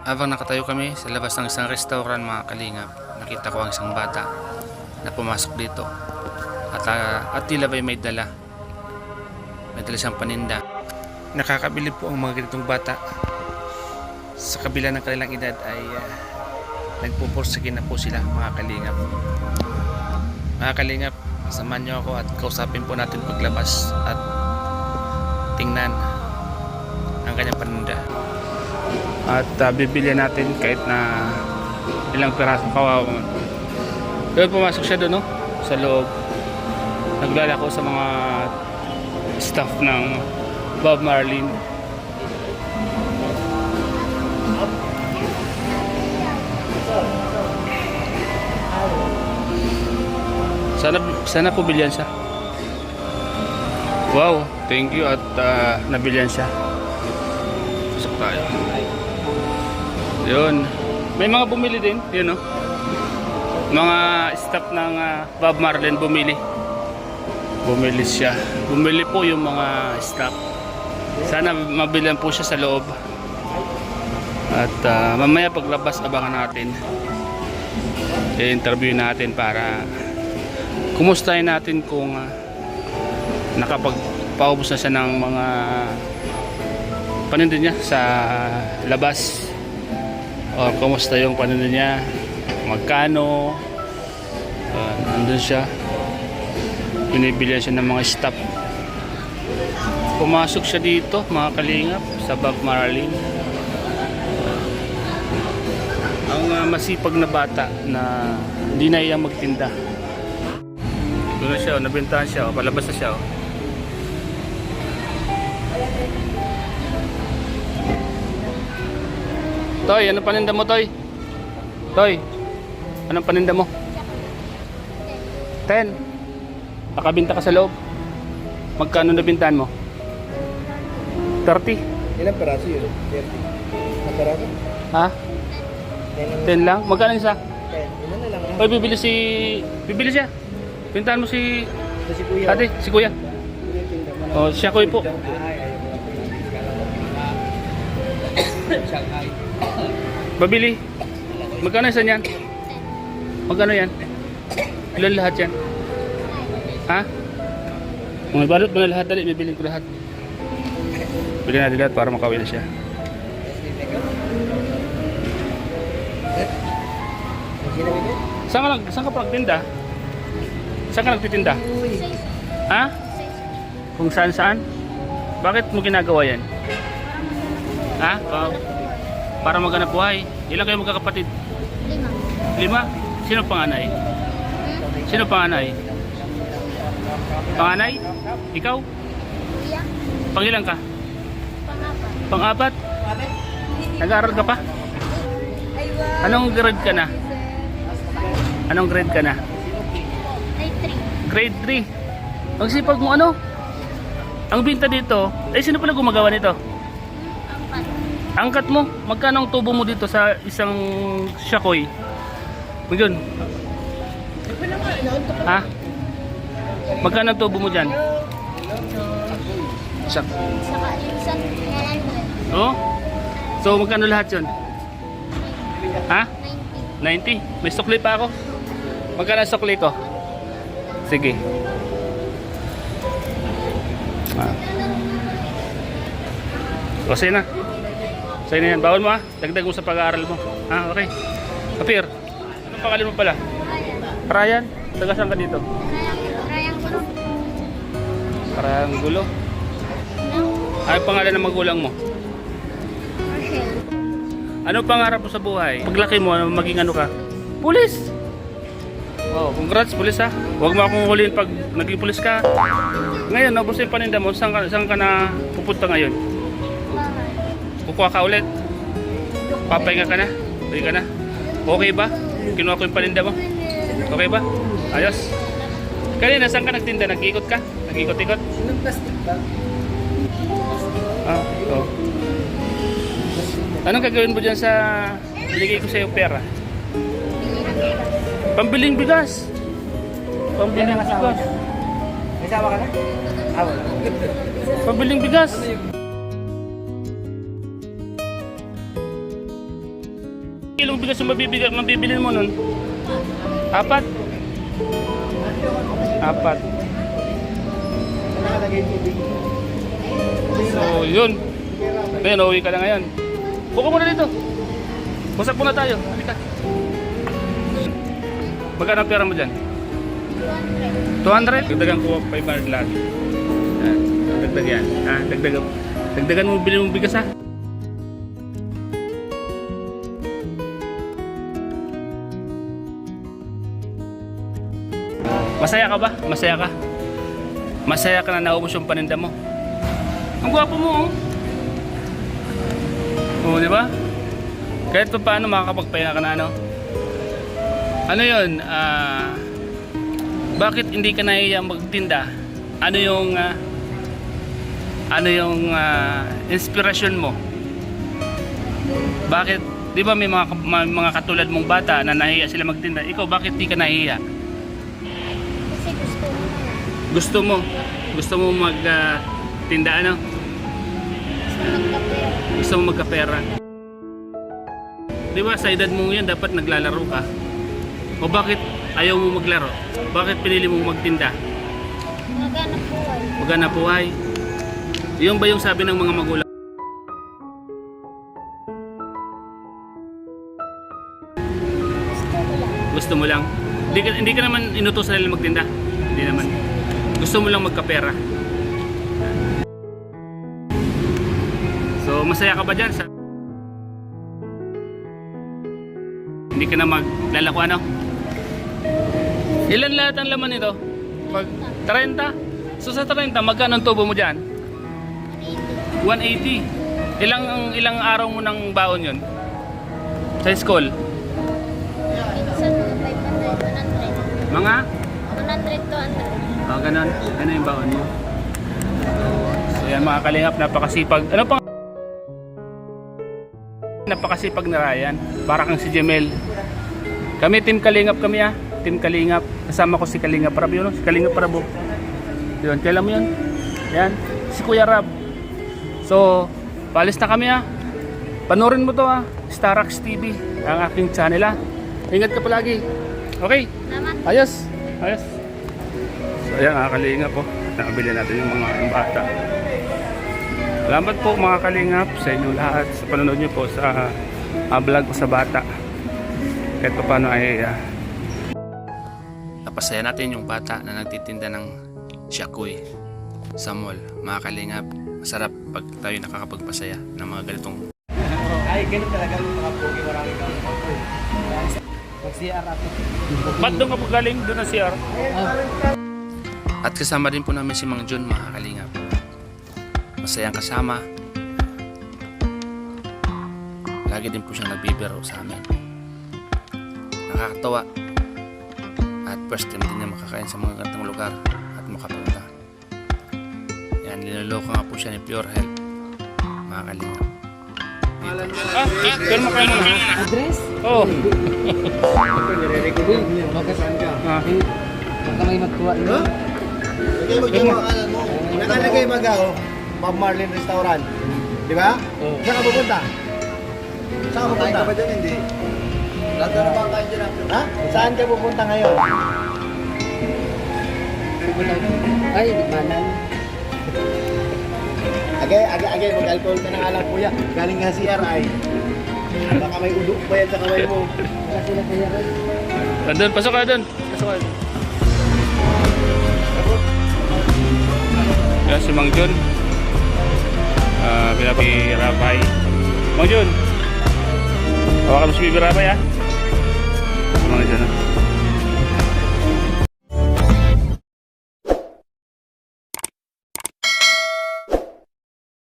Habang nakatayo kami sa labas ng isang restaurant mga kalingap, nakita ko ang isang bata na pumasok dito at tila ba'y may dala siyang paninda. Nakakabilib po ang mga ganitong bata. Sa kabila ng kanilang edad ay nagpupursige na po sila mga kalingap. Mga kalingap, samahan niyo ako at kausapin po natin paglabas at tingnan ang kanyang paninda. At bibili natin kahit na ilang piraso, kawawa man. Doon pumasok siya doon, no? Sa loob. Naglalako sa mga staff ng Bob Marley. Sana po bilyan siya. Wow, thank you at nabilyan siya. Pasok tayo. Yun. May mga bumili din, yun, no? Mga staff ng Bob Marley bumili. Bumili siya. Bumili po yung mga staff. Sana mabilhan po siya sa loob. At mamaya paglabas abangan natin. I-interview natin para kumustahin natin kung nakapagpaubos na siya ng mga paninda niya sa labas. O kumusta yung paninda niya, magkano, nandun siya, binibilihan siya ng mga staff. Pumasok siya dito mga kalingap sa Bob Marley. Ang masipag na bata na hindi na iyang magtinda. Doon na siya, nabentahan siya, palabas na siya. Toy, anong paninda mo, Toy? Toy, anong paninda mo? 10. Nakabinta ka sa loob. Magkano nabintahan mo? 30. Ilang peraso yun? 30. Ang peraso? Ha? 10 lang? Magkano isa? 10. Ilan na lang? Oy, bibili siya. Bintahan mo si Ito si Kuya. ate, si Kuya. Oh, siya Kuya po. Babili. Magkano isa niyan? Magkano yan? Ilan lahat yan? Ha? Kung ibalot mo na lahat, dali, bibilin ko lahat. Bilhin natin lahat para makawin na siya. Saan ka pa nagtinda? Saan ka nagtitinda? Ha? Kung saan? Bakit mo ginagawa yan? Ha? Para maghanap buhay. Ilan kayo magkakapatid? 5. Sino panganay? Sino panganay? Panganay? Ikaw? Pangilan ka? Pang-apat. Nag-aaral ka pa? Anong grade ka na? Anong grade ka na? Grade 3. Ang sipag mo ano? Ang binta dito, sino pala gumagawa nito? Angkat mo. Magkano ang tubo mo dito sa isang shakoy? Yun. Ha? Magkano ang tubo mo dyan? Sak. Oh? So magkano lahat yun? Ha? 90. May sukli pa ako. Magkano ang sukli ko? Sige. Kasi na. Sa'yo na yan. Bawal mo ha. Dagdag mo sa pag-aaral mo. Ha? Okay. Kapir. Anong pangalan mo pala? Ryan. Taga saan ka dito? Karanggulo. Ano pangalan ng magulang mo? Ano pangarap mo sa buhay? Paglaki mo, maging ano ka? Pulis! Oh, congrats, pulis ha. Huwag mo akong huliin pag naging pulis ka. Ngayon, nabos yung paninda mo. Saan ka na pupunta ngayon? Kukuha ka ulit. Papahinga ka na. Uwi ka na. Okay ba? Kinuha ko yung paninda mo. Okay ba? Ayos. Kanina, saan ka nagtinda? Nag-ikot ka? Nag-ikot-ikot? Ilang plastic ba? Oh. Anong gagawin mo dyan sa binigay ko sa iyo pera? Pambiling bigas. Pambiling bigas. May sawa ka na? Wala. Pambiling bigas. kilong bigas yung mabibili mo nun? 4? 4. Nakalagay yung tubig. So, yun. Ngayon, uuwi ka na ngayon. Buka muna dito. Usap muna tayo. Halika. Magkano ang pera mo dyan? 200? Dagdagan ko 500 lang. Yan. Dagdag yan. Dagdagan mo, bili mo bigas ha. Masaya ka ba? Masaya ka? Masaya ka na naubos yung paninda mo. Ang gwapo mo, oh. Oo, di ba? Kahit pa paano makakapagpahinga ka na, ano? Ano yun? Bakit hindi ka nahiya magtinda? Ano yung inspirasyon mo? Bakit? Di ba may mga katulad mong bata na nahiya sila magtinda? Ikaw, bakit di ka nahiya? Kasi Gusto mo magtinda, ano? magkape. Gusto mo magkapera. Di ba sa edad mo yan dapat naglalaro ka? O bakit ayaw mo maglaro? Bakit pinili mo magtinda? Maghanap buhay. Maghanap buhay. Yung ba yung sabi ng mga magulang? Gusto ko lang. Gusto mo lang? Hindi ka naman inutos nila magtinda? Hindi naman. Gusto mo lang magkapera? So masaya ka ba dyan? Hindi ka na maglalako, ano? Ilan lahat ang laman nito? 30? So sa 30, magkano ang tubo mo dyan? 180. Ilang araw mo ng baon yun? Sa school? Minsan mga 500, 100. Mga? 100 to 100. Oh, ganun. Ganun yung baon mo. So yan mga kalingap, napakasipag. Ano pang? Napakasipag na Ryan. Para kang si Jemel. Kami team Kalingap kami ah. Team Kalingap. Kasama ko si Kalingap Rab yun. Si Kalingap Rab. Yun, kailan mo yun? Yan. Si Kuya Rab. So, palis na kami ah. Panorin mo to ah. Starax TV. Ang aking channel ah. Ingat ka palagi. Okay. Salamat. Ayos. Ayos. So, ayan mga Kalingap po. Nakabili natin yung mga bata. Salamat po mga Kalingap sa inyo lahat. Sa panonood nyo po sa vlog ko sa bata. Kahit pa paano ay napasaya natin yung bata na nagtitinda ng shakoy sa mall. Mga Kalingap, masarap pag tayo nakakapagpasaya ng mga ganitong. Ay, ganun talaga yung mga pogi. Maraming kang pogi. Mag-CR ako. Ba't doon ka po galing? Doon na CR? At kasama din po namin si Mang John mga Kalingap. Masayang kasama. Lagi din po siyang nagbibiro sa amin. Nakakatawa. At first time din niya makakain sa mga gantong lugar at makapunta. Yan, linuloko nga po siya ni Pure Health. Mga Kalingap. Pero makain mo na. Address? Oo. Ito, nire-record mo yun. Saan ka? Huwag ka may magkuha. Lagay mo dyan mga kanan mo. Nakalagay magaw. Bob Marlin Restaurant. Di ba? Saan ka pupunta? Saan ka pupunta? Kain ka ba dyan? Hindi. Lahat na ba kain dyan? Ha? Saan ka pupunta ngayon? Ay, di manan. Agay, mag-alcohol ka na nga lang kuya. Galing nga CRI. Baka may udok pa yan sa kamay mo. Kasi na kuya rin. Doon, pasok ka doon. Pasok ka doon. Yan si Mang John. Bibi Rabay. Mang John. Hawakan mo si Bibi Rabay ha. Mang John ha.